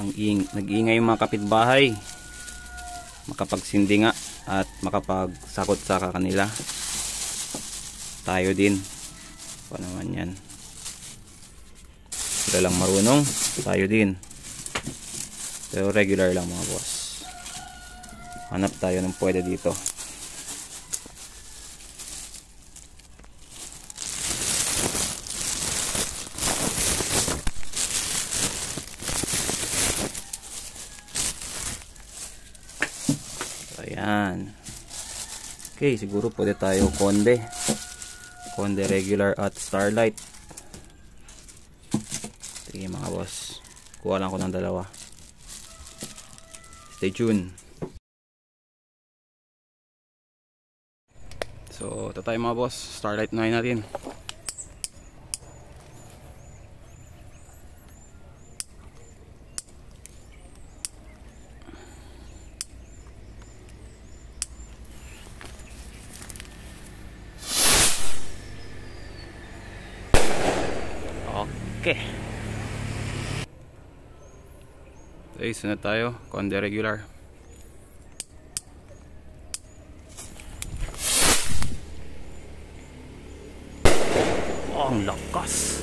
nag-iingay yung mga kapitbahay, makapagsindi nga at makapagsakot sa kanila. Tayo din pa naman yan, sila lang marunong, tayo din, pero regular lang mga boss. Hanap tayo ng pwede dito. Ayan. Okay, siguro pwede tayo Konde regular at Starlight. Sige mga boss, kuha lang ko ng dalawa. Stay tuned. So ito tayo mga boss, Starlight na natin. Okay. Okay, sunod tayo, Konde regular. Oh, ang lakas.